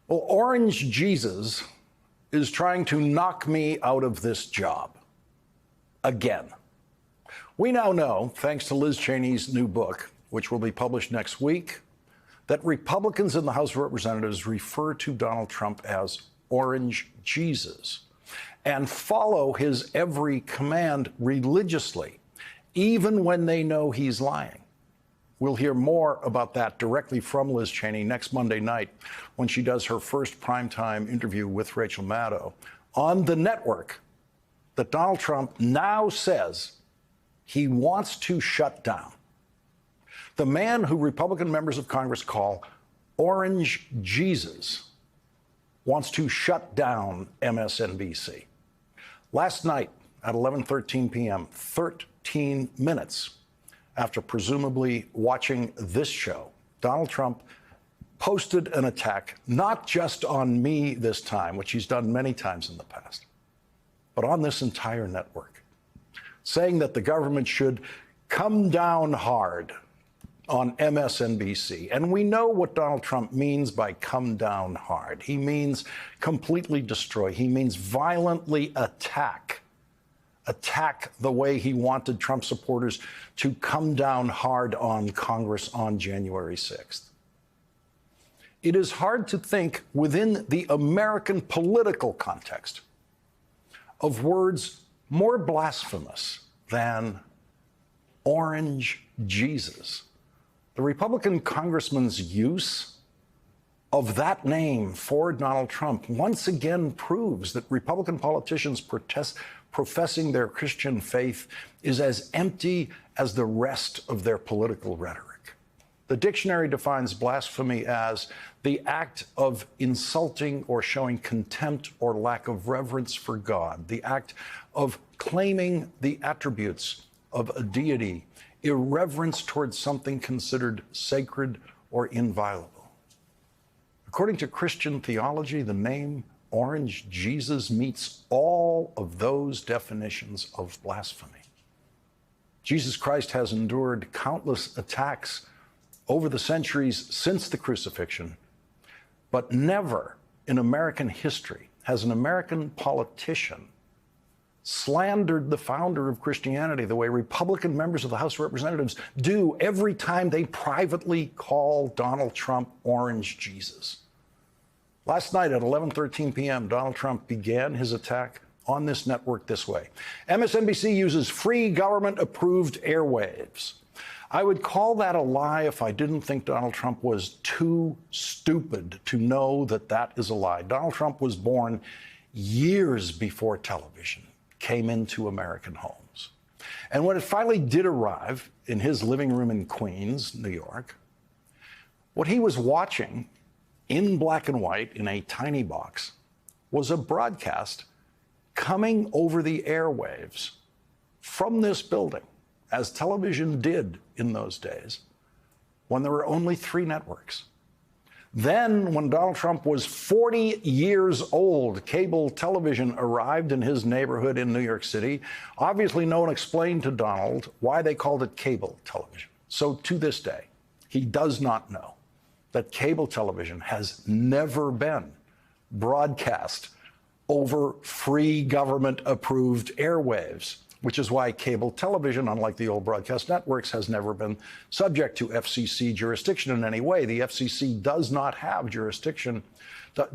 Well, Orange Jesus is trying to knock me out of this job. Again. We now know, thanks to Liz Cheney's new book, which will be published next week, that Republicans in the House of Representatives refer to Donald Trump as Orange Jesus and follow his every command religiously, even when they know he's lying. We'll hear more about that directly from Liz Cheney next Monday night when she does her first primetime interview with Rachel Maddow on the network that Donald Trump now says he wants to shut down. The man who Republican members of Congress call Orange Jesus wants to shut down MSNBC. Last night at 11:13 p.m., 13 minutes after presumably watching this show, Donald Trump posted an attack not just on me this time, which he's done many times in the past, but on this entire network, saying that the government should come down hard on MSNBC. And we know what Donald Trump means by come down hard. He means completely destroy. He means violently attack the way he wanted Trump supporters to come down hard on Congress on January 6th. It is hard to think within the American political context of words more blasphemous than Orange Jesus. The Republican congressman's use of that name for Donald Trump once again proves that Republican politicians professing their Christian faith is as empty as the rest of their political rhetoric. The dictionary defines blasphemy as the act of insulting or showing contempt or lack of reverence for God, the act of claiming the attributes of a deity, irreverence towards something considered sacred or inviolable. According to Christian theology, the name Orange Jesus meets all of those definitions of blasphemy. Jesus Christ has endured countless attacks over the centuries since the crucifixion, but never in American history has an American politician slandered the founder of Christianity the way Republican members of the House of Representatives do every time they privately call Donald Trump Orange Jesus. Last night at 11:13 p.m., Donald Trump began his attack on this network this way. MSNBC uses free government-approved airwaves. I would call that a lie if I didn't think Donald Trump was too stupid to know that that is a lie. Donald Trump was born years before television came into American homes. And when it finally did arrive in his living room in Queens, New York, what he was watching in black and white in a tiny box was a broadcast coming over the airwaves from this building, as television did in those days, when there were only 3 networks. Then, when Donald Trump was 40 years old, cable television arrived in his neighborhood in New York City. Obviously, no one explained to Donald why they called it cable television. So to this day, he does not know that cable television has never been broadcast over free government-approved airwaves, which is why cable television, unlike the old broadcast networks, has never been subject to FCC jurisdiction in any way. The FCC does not have jurisdiction,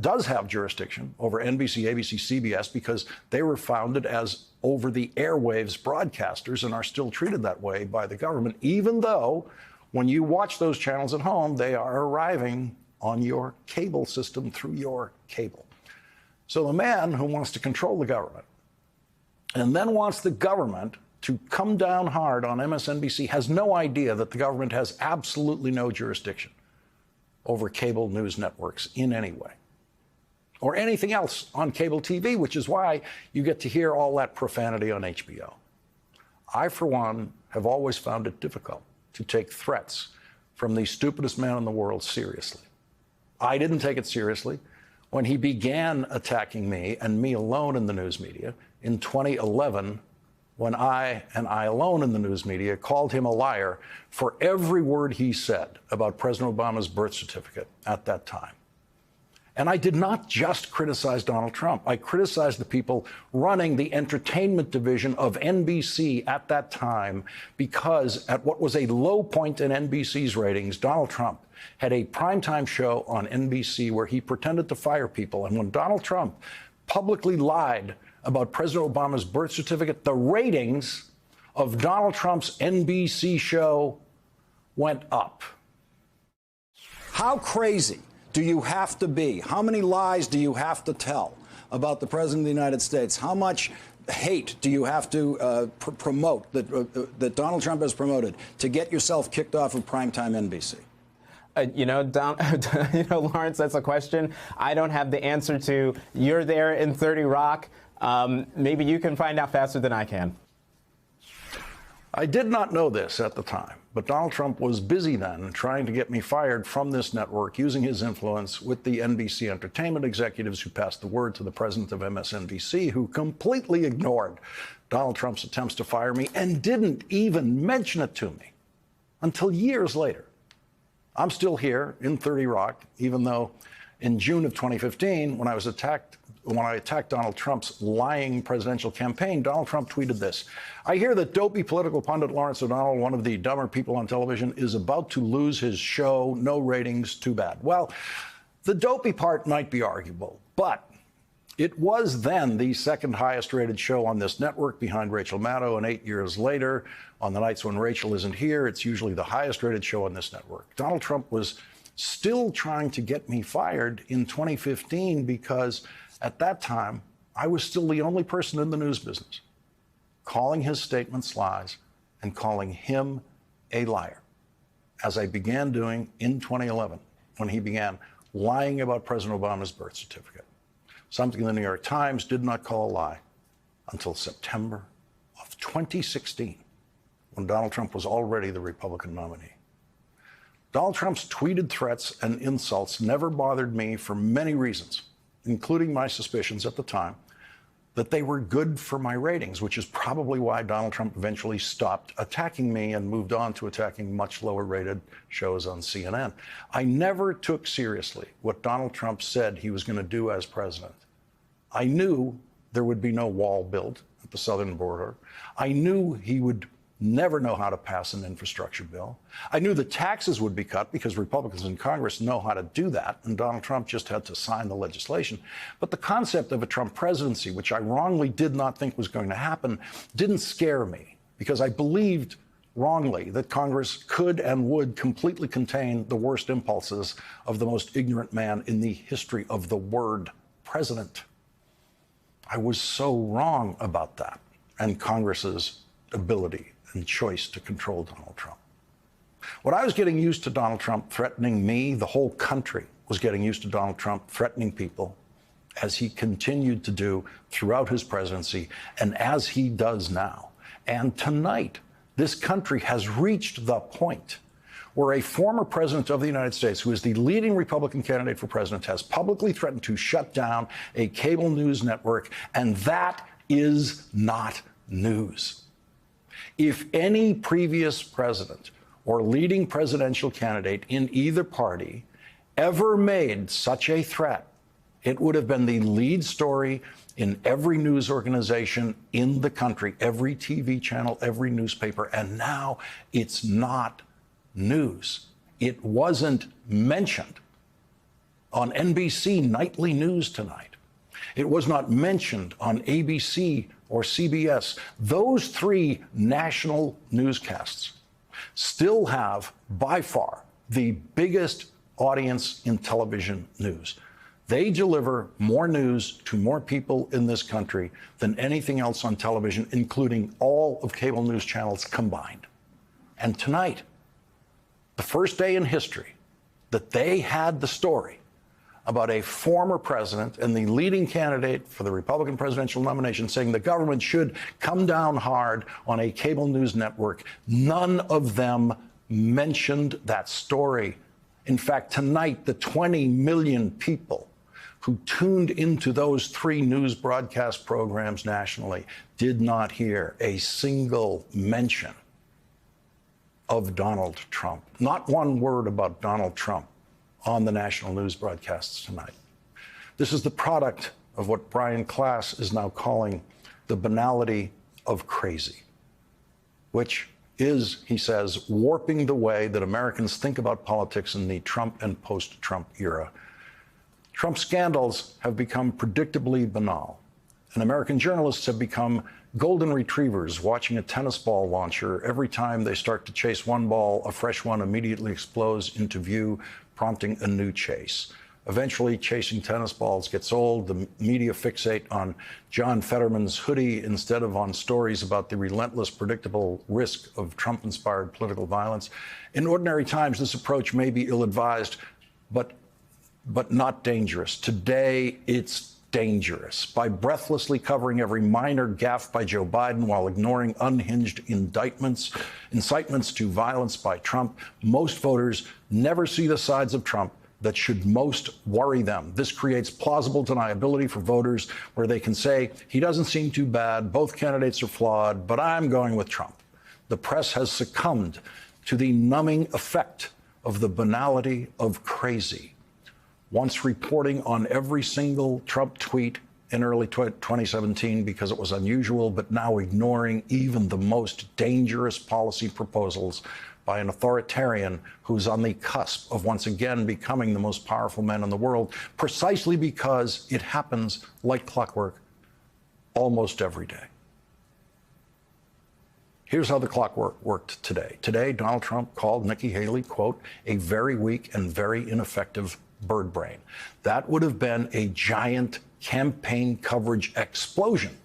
does have jurisdiction over NBC, ABC, CBS, because they were founded as over-the-airwaves broadcasters and are still treated that way by the government, even though when you watch those channels at home, they are arriving on your cable system through your cable. So the man who wants to control the government and then wants the government to come down hard on MSNBC has no idea that the government has absolutely no jurisdiction over cable news networks in any way, or anything else on cable TV, which is why you get to hear all that profanity on HBO. I, for one, have always found it difficult to take threats from the stupidest man in the world seriously. I didn't take it seriously when he began attacking me and me alone in the news media in 2011, when I, and I alone in the news media, called him a liar for every word he said about President Obama's birth certificate at that time. And I did not just criticize Donald Trump. I criticized the people running the entertainment division of NBC at that time, because at what was a low point in NBC's ratings, Donald Trump had a primetime show on NBC where he pretended to fire people. And when Donald Trump publicly lied about President Obama's birth certificate, the ratings of Donald Trump's NBC show went up. How crazy do you have to be? How many lies do you have to tell about the President of the United States? How much hate do you have to promote that Donald Trump has promoted to get yourself kicked off of primetime NBC? Lawrence, that's a question I don't have the answer to. You're there in 30 Rock. Maybe you can find out faster than I can. I did not know this at the time, but Donald Trump was busy then trying to get me fired from this network, using his influence with the NBC entertainment executives who passed the word to the president of MSNBC, who completely ignored Donald Trump's attempts to fire me and didn't even mention it to me until years later. I'm still here in 30 Rock, even though in June of 2015, when I attacked Donald Trump's lying presidential campaign, Donald Trump tweeted this: "I hear that dopey political pundit Lawrence O'Donnell, one of the dumber people on television, is about to lose his show. No ratings, too bad." Well, the dopey part might be arguable, but it was then the second highest rated show on this network behind Rachel Maddow, and 8 years later, on the nights when Rachel isn't here, it's usually the highest rated show on this network. Donald Trump was still trying to get me fired in 2015 because at that time, I was still the only person in the news business calling his statements lies and calling him a liar, as I began doing in 2011 when he began lying about President Obama's birth certificate, something the New York Times did not call a lie until September of 2016, when Donald Trump was already the Republican nominee. Donald Trump's tweeted threats and insults never bothered me for many reasons, including my suspicions at the time that they were good for my ratings, which is probably why Donald Trump eventually stopped attacking me and moved on to attacking much lower rated shows on CNN. I never took seriously what Donald Trump said he was going to do as president. I knew there would be no wall built at the southern border. I knew he would never know how to pass an infrastructure bill. I knew the taxes would be cut because Republicans in Congress know how to do that, and Donald Trump just had to sign the legislation. But the concept of a Trump presidency, which I wrongly did not think was going to happen, didn't scare me, because I believed wrongly that Congress could and would completely contain the worst impulses of the most ignorant man in the history of the word president. I was so wrong about that and Congress's ability and choice to control Donald Trump. When I was getting used to Donald Trump threatening me, the whole country was getting used to Donald Trump threatening people, as he continued to do throughout his presidency and as he does now. And tonight, this country has reached the point where a former president of the United States, who is the leading Republican candidate for president, has publicly threatened to shut down a cable news network, and that is not news. If any previous president or leading presidential candidate in either party ever made such a threat, it would have been the lead story in every news organization in the country, every TV channel, every newspaper, and now it's not news. It wasn't mentioned on NBC nightly news tonight. It was not mentioned on ABC or CBS. Those three national newscasts still have, by far, the biggest audience in television news. They deliver more news to more people in this country than anything else on television, including all of cable news channels combined. And tonight, the first day in history that they had the story about a former president and the leading candidate for the Republican presidential nomination saying the government should come down hard on a cable news network, none of them mentioned that story. In fact, tonight, the 20 million people who tuned into those three news broadcast programs nationally did not hear a single mention of Donald Trump. Not one word about Donald Trump on the national news broadcasts tonight. This is the product of what Brian Klaas is now calling the banality of crazy, which is, he says, warping the way that Americans think about politics in the Trump and post-Trump era. Trump scandals have become predictably banal, and American journalists have become golden retrievers watching a tennis ball launcher. Every time they start to chase one ball, a fresh one immediately explodes into view, prompting a new chase. Eventually, chasing tennis balls gets old. The media fixate on John Fetterman's hoodie instead of on stories about the relentless, predictable risk of Trump-inspired political violence. In ordinary times, this approach may be ill-advised, but not dangerous. Today, it's dangerous. By breathlessly covering every minor gaffe by Joe Biden while ignoring unhinged incitements to violence by Trump, most voters never see the sides of Trump that should most worry them. This creates plausible deniability for voters where they can say, he doesn't seem too bad, both candidates are flawed, but I'm going with Trump. The press has succumbed to the numbing effect of the banality of crazy. Once reporting on every single Trump tweet in early 2017 because it was unusual, but now ignoring even the most dangerous policy proposals by an authoritarian who's on the cusp of once again becoming the most powerful man in the world, precisely because it happens like clockwork almost every day. Here's how the clockwork worked today. Today, Donald Trump called Nikki Haley, quote, a very weak and very ineffective bird brain. That would have been a giant campaign coverage explosion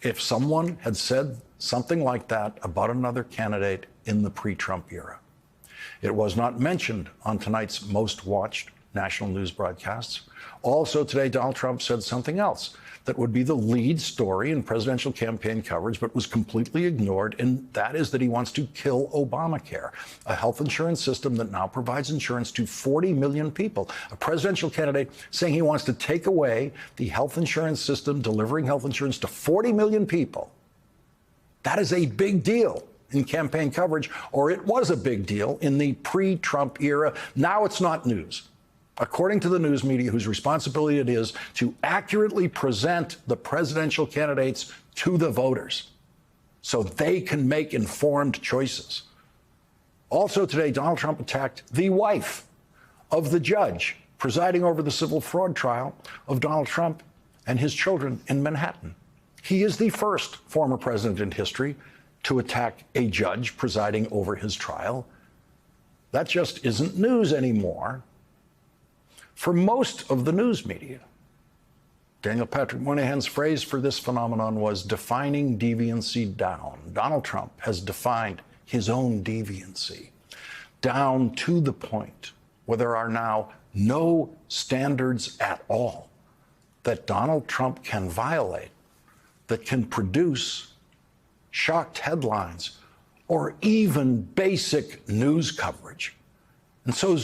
if someone had said something like that about another candidate in the pre-Trump era. It was not mentioned on tonight's most watched national news broadcasts. Also today, Donald Trump said something else that would be the lead story in presidential campaign coverage, but was completely ignored, and that is that he wants to kill Obamacare, a health insurance system that now provides insurance to 40 million people. A presidential candidate saying he wants to take away the health insurance system, delivering health insurance to 40 million people. That is a big deal in campaign coverage, or it was a big deal in the pre-Trump era. Now it's not news. According to the news media, whose responsibility it is to accurately present the presidential candidates to the voters so they can make informed choices. Also today, Donald Trump attacked the wife of the judge presiding over the civil fraud trial of Donald Trump and his children in Manhattan. He is the first former president in history to attack a judge presiding over his trial. That just isn't news anymore for most of the news media. Daniel Patrick Moynihan's phrase for this phenomenon was defining deviancy down. Donald Trump has defined his own deviancy down to the point where there are now no standards at all that Donald Trump can violate that can produce shocked headlines or even basic news coverage. And so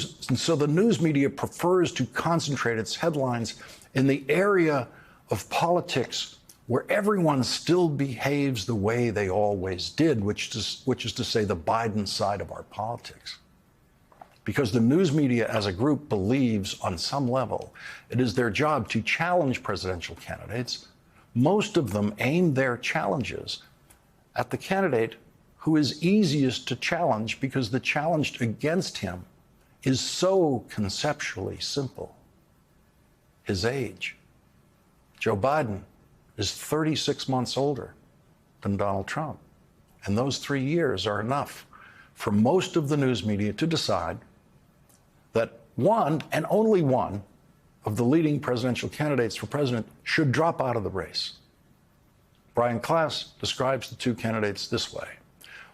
the news media prefers to concentrate its headlines in the area of politics where everyone still behaves the way they always did, which is to say the Biden side of our politics. Because the news media as a group believes on some level it is their job to challenge presidential candidates. Most of them aim their challenges at the candidate who is easiest to challenge because the challenge against him is so conceptually simple. His age. Joe Biden is 36 months older than Donald Trump. And those 3 years are enough for most of the news media to decide that one and only one of the leading presidential candidates for president should drop out of the race. Brian Klaas describes the two candidates this way.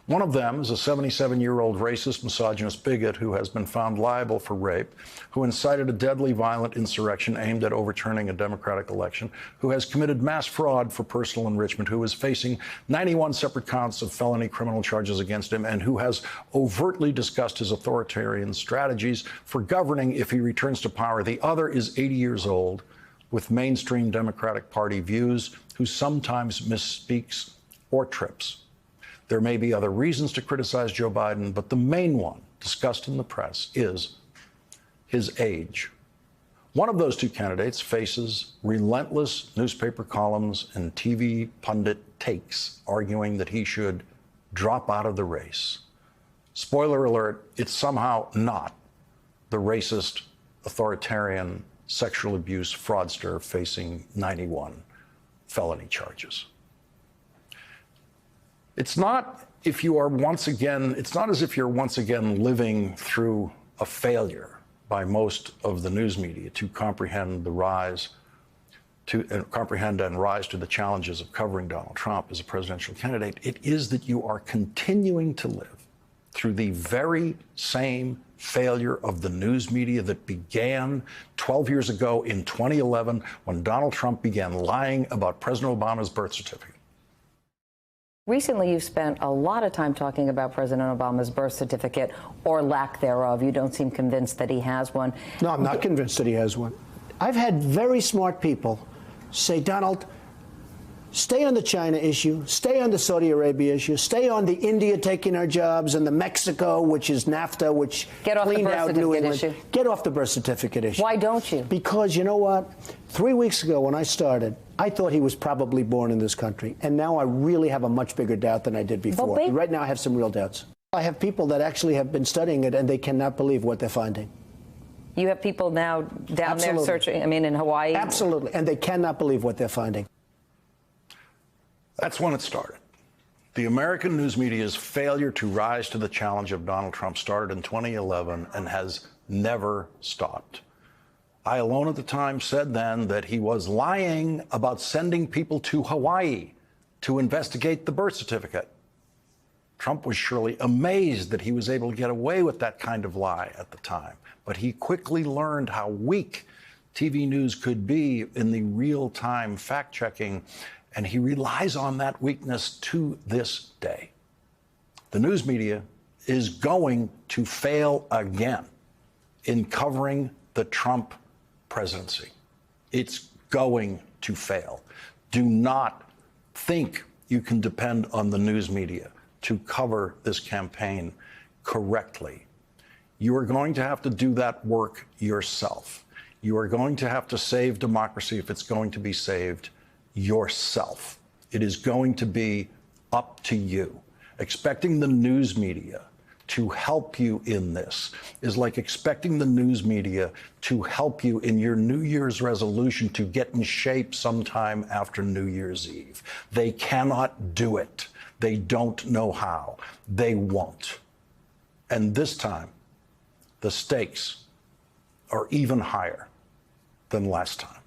One of them is a 77-year-old racist, misogynist bigot who has been found liable for rape, who incited a deadly violent insurrection aimed at overturning a democratic election, who has committed mass fraud for personal enrichment, who is facing 91 separate counts of felony criminal charges against him, and who has overtly discussed his authoritarian strategies for governing if he returns to power. The other is 80 years old, with mainstream Democratic Party views, who sometimes misspeaks or trips. There may be other reasons to criticize Joe Biden, but the main one discussed in the press is his age. One of those two candidates faces relentless newspaper columns and TV pundit takes arguing that he should drop out of the race. Spoiler alert, it's somehow not the racist, authoritarian, sexual abuse fraudster facing 91 felony charges. It's not as if you're once again living through a failure by most of the news media to comprehend and rise to the challenges of covering Donald Trump as a presidential candidate. It is that you are continuing to live through the very same failure of the news media that began 12 years ago in 2011 when Donald Trump began lying about President Obama's birth certificate. Recently, you've spent a lot of time talking about President Obama's birth certificate or lack thereof. You don't seem convinced that he has one. No, I'm not convinced that he has one. I've had very smart people say, Donald, stay on the China issue, stay on the Saudi Arabia issue, stay on the India taking our jobs and the Mexico, which is NAFTA, which cleaned out New England. Get off the birth certificate issue. Why don't you? Because you know what? 3 weeks ago when I started, I thought he was probably born in this country. And now I really have a much bigger doubt than I did before. Right now I have some real doubts. I have people that actually have been studying it and they cannot believe what they're finding. You have people now down there searching, in Hawaii? Absolutely. And they cannot believe what they're finding. That's when it started. The American news media's failure to rise to the challenge of Donald Trump started in 2011 and has never stopped. I alone at the time said then that he was lying about sending people to Hawaii to investigate the birth certificate. Trump was surely amazed that he was able to get away with that kind of lie at the time, but he quickly learned how weak TV news could be in the real-time fact-checking, and he relies on that weakness to this day. The news media is going to fail again in covering the Trump presidency. It's going to fail. Do not think you can depend on the news media to cover this campaign correctly. You are going to have to do that work yourself. You are going to have to save democracy if it's going to be saved yourself. It is going to be up to you. Expecting the news media to help you in this is like expecting the news media to help you in your New Year's resolution to get in shape sometime after New Year's Eve. They cannot do it. They don't know how. They won't. And this time, the stakes are even higher than last time.